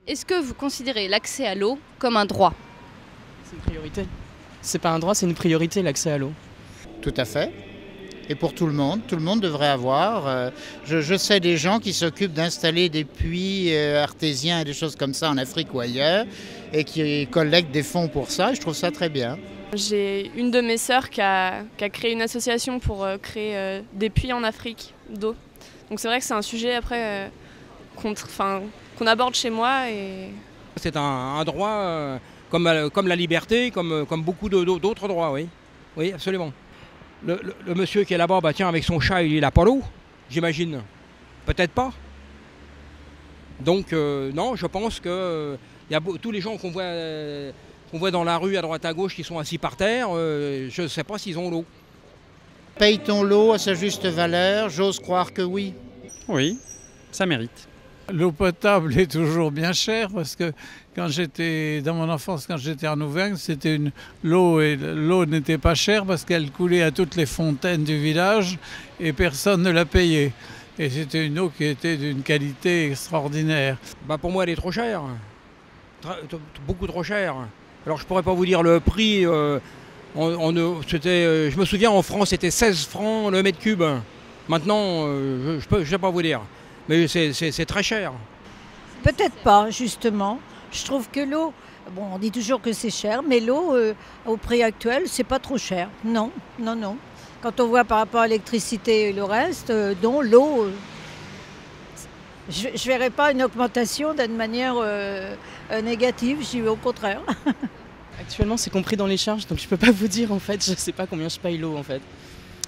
Est-ce que vous considérez l'accès à l'eau comme un droit? C'est une priorité. C'est pas un droit, c'est une priorité l'accès à l'eau. Tout à fait. Et pour tout le monde devrait avoir. Je sais des gens qui s'occupent d'installer des puits artésiens et des choses comme ça en Afrique ou ailleurs et qui collectent des fonds pour ça. Et je trouve ça très bien. J'ai une de mes sœurs qui a créé une association pour créer des puits en Afrique d'eau. Donc c'est vrai que c'est un sujet après qu'on aborde chez moi. C'est un droit comme la liberté, comme beaucoup d'autres droits, oui. Oui, absolument. Le monsieur qui est là-bas, bah tiens, avec son chat, il n'a pas l'eau, j'imagine. Peut-être pas. Donc non, je pense que tous les gens qu'on voit dans la rue à droite à gauche qui sont assis par terre, je ne sais pas s'ils ont l'eau. Paye-t-on l'eau à sa juste valeur? J'ose croire que oui. Oui, ça mérite. L'eau potable est toujours bien chère parce que dans mon enfance, quand j'étais en Auvergne, l'eau n'était pas chère parce qu'elle coulait à toutes les fontaines du village et personne ne la payait. Et c'était une eau qui était d'une qualité extraordinaire. Bah pour moi, elle est trop chère. Beaucoup trop chère. Alors je pourrais pas vous dire le prix. Je me souviens en France, c'était 16 francs le mètre cube. Maintenant, je ne sais pas vous dire. Mais c'est très cher. Peut-être pas, justement. Je trouve que l'eau, bon, on dit toujours que c'est cher, mais l'eau, au prix actuel, c'est pas trop cher. Non, non, non. Quand on voit par rapport à l'électricité et le reste, dont l'eau, je ne verrais pas une augmentation d'une manière négative, j'y vais au contraire. Actuellement, c'est compris dans les charges, donc je peux pas vous dire en fait, je sais pas combien je paye l'eau en fait.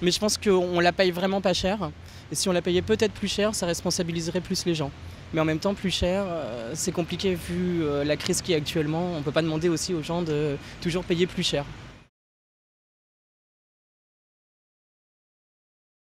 Mais je pense qu'on la paye vraiment pas cher. Et si on la payait peut-être plus cher, ça responsabiliserait plus les gens. Mais en même temps, plus cher, c'est compliqué vu la crise qui est actuellement. On ne peut pas demander aussi aux gens de toujours payer plus cher.